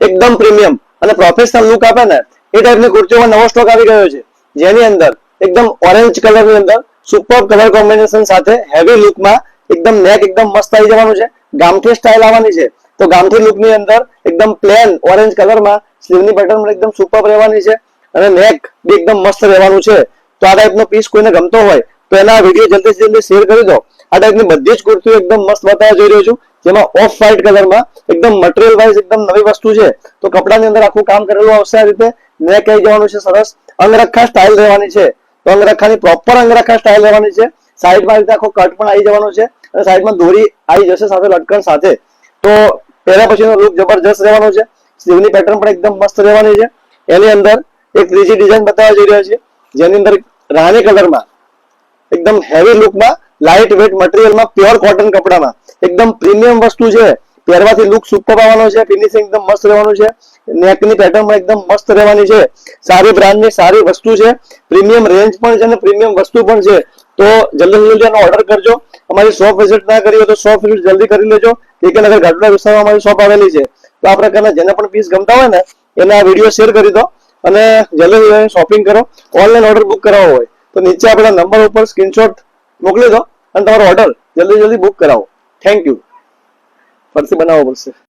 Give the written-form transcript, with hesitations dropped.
એકદમ પ્રીમિયમ અને professional look આપે ને એ ટાઈપની કુર્તીઓમાં નવો સ્ટોક આવી ગયો છે, જેની અંદર એકદમ ઓરેન્જ કલરની અંદર સુપર કલર કોમ્બિનેશન સાથે હેવી લુકમાં એકદમ નેક એકદમ મસ્ત આવી જવાનું છે, ગામઠી સ્ટાઇલ આવવાની છે. તો ગામઠી લુકની અંદર એકદમ પ્લેન ઓરેન્જ કલરમાં સ્લીવની પેટર્ન એકદમ સુપર રહેવાની છે અને નેક બી એકદમ મસ્ત રહેવાનું છે. તો આ ટાઈપનો પીસ કોઈને ગમતો હોય તો એના વિડીયો જલ્દીથી જલ્દી શેર કરી દો. આ ટાઈપની બધી જ કુર્તીઓ એકદમ મસ્ત બતાવવા જઈ રહ્યો છું, જેમાં ઓફ વ્હાઇટ કલરમાં એકદમ મટીરિયલ વાઇઝ એકદમ નવી વસ્તુ છે. તો કપડાની અંદર આખું કામ કરેલું આવશે, આ રીતે નેક આવી જવાનું છે, સરસ અંગરખા સ્ટાઇલ રહેવાની છે. તો અંગરખાની પ્રોપર અંગરખા સ્ટાઇલ રહેવાની છે. સાઈડમાં રીતે આખો કટ પણ આવી જવાનો છે અને સાઈડમાં દોરી આવી જશે સાથે લટકણ સાથે. તો પહેલા પછીનો લુક જબરજસ્ત રહેવાનો છે. સ્લીવની પેટર્ન પણ એકદમ મસ્ત રહેવાની છે. એની અંદર એક ત્રીજી ડિઝાઇન બતાવવા જઈ રહ્યા છે, જેની અંદર રાણી કલરમાં એકદમ હેવી લુકમાં લાઇટ વેટ મટીરિયલમાં પ્યોર કોટન કપડામાં એકદમ પ્રીમિયમ વસ્તુ છે. પહેરવાથી લુક સુપર આવવાનો છે, ફિનિશિંગ એકદમ મસ્ત રહેવાનું છે, નેકની પેટર્નમાં એકદમ મસ્ત રહેવાની છે. સારી બ્રાન્ડની સારી વસ્તુ છે, પ્રીમિયમ રેન્જ પણ છે અને પ્રીમિયમ વસ્તુ પણ છે. તો જલ્દી જલ્દી એનો ઓર્ડર કરજો. અમારી શોપ વિઝિટ ના કરી હોય તો શોપ વિઝિટ જલ્દી કરી લેજો. નગર ગાટલા વિસ્તારમાં અમારી શોપ આવેલી છે. તો આ પ્રકારના જેને પણ પીસ ગમતા હોય ને એને આ વિડીયો શેર કરી દો અને જલ્દી શોપિંગ કરો. ઓનલાઈન ઓર્ડર બુક કરાવવો હોય તો નીચે આપણા નંબર ઉપર સ્ક્રીનશોટ મોકલી દો અને તમારો ઓર્ડર જલ્દી જલ્દી બુક કરાવો. Thank you. ફરીથી બનાવવો પડશે.